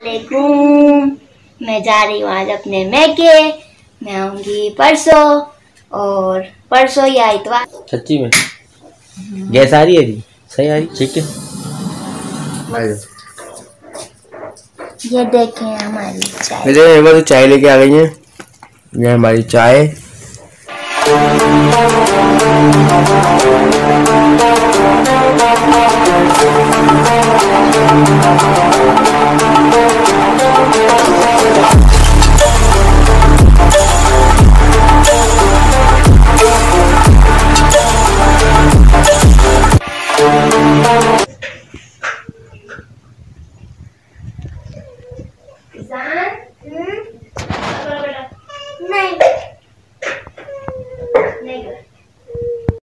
वालेकुम। मैं जा रही हूँ आज अपने मैके। मैं आऊंगी परसों, और परसों या इतवार। सच्ची में गैस आ रही है अभी? सही आ रही? ठीक है। ये देखें हमारी चाय। मेरे एक बार तो चाय लेके आ गई है। ये हमारी चाय।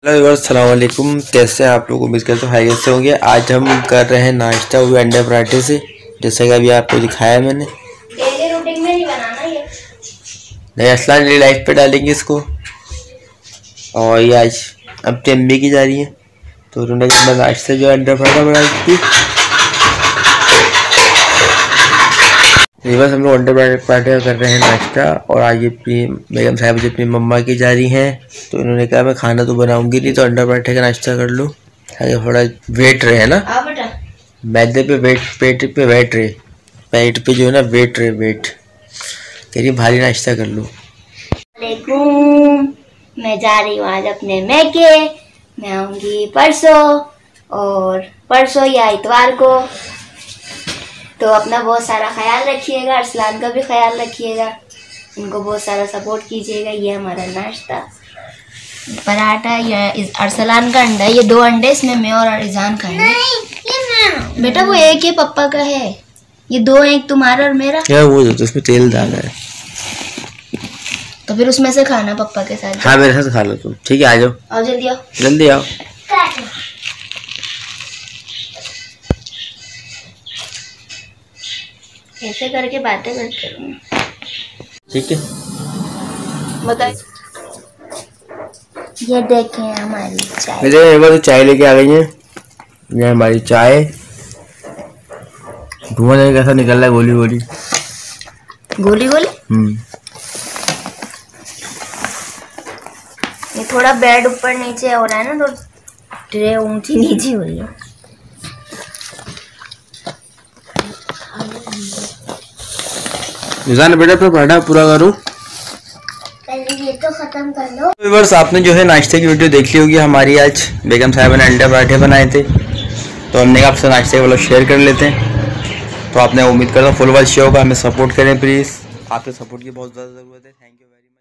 हेलो अस्सलाम वालेकुम, कैसे हैं आप लोग? उम्मीद करते हैं खैरियत से होंगे। आज हम कर रहे हैं नाश्ता हुए अंडे पराठे से, जैसे कि अभी आपको दिखाया मैंने। डेली रूटीन में नहीं बनाना ये। नहीं, असलान डेली लाइफ पे डालेंगे इसको। और ये आज अब टेम्बी की जा रही है, तो उन्होंने अपना नाश्ता जो है अंडा पराठा बना दी। बस हम लोग अंडे पराठे कर रहे हैं नाश्ता। और आज ये बेगम साहब जो अपनी मम्मा की जा रही हैं, तो इन्होंने कहा मैं खाना तो बनाऊंगी नहीं, तो अंडा पराठे का नाश्ता कर लूँ, थोड़ा वेट रहे ना। मैदे पे वेट, पेट पे वेट रहे, पेट पे जो है ना वेट रहे, वेट कह रही भारी नाश्ता कर लूँ। वालेकुम। मैं जा रही हूँ आज अपने मैके। मैं आऊंगी परसों, और परसों या इतवार को। तो अपना बहुत सारा ख्याल रखिएगा, अरसलान का भी ख्याल रखिएगा, इनको बहुत सारा सपोर्ट कीजिएगा। ये हमारा नाश्ता पराठा, ये अरसलान का अंडा, ये 2 अंडे, इसमें मैं और अरिजान खाएंगे। बेटा वो एक ही पप्पा का है, ये 2 एक तुम्हारा और मेरा। क्या वो तो उसमें तेल डाला है, तो फिर उसमें से खाना पप्पा के साथ। हाँ मेरे साथ खा लो तुम। ठीक है, आ जाओ। आओ जल्दी आओ, जल्दी आओ। ऐसे करके बातें करते रहूं। ठीक है, बताइए। ये देखें हमारी चाय। मेरे एक बार तो चाय लेके आ गई है। ये हमारी चाय। धुआं देखो कैसा निकल रहा है, गोली गोली गोली गोली। ये थोड़ा बेड ऊपर नीचे हो रहा है ना, तो ट्रे ऊंची नीचे हो रही है। निजान बेटा अपना पराठा पूरा करो, ये तो खत्म कर लो। व्यूअर्स आपने जो है नाश्ते की वीडियो देख ली होगी हमारी। आज बेगम साहब ने अंडे पराठे बनाए थे, तो हमने कहा आपसे नाश्ते वाला शेयर कर लेते हैं। तो आपने उम्मीद करता हूँ फुल वॉच शो का हमें सपोर्ट करें प्लीज़। आपके सपोर्ट की बहुत ज़्यादा ज़रूरत है। Thank you very much.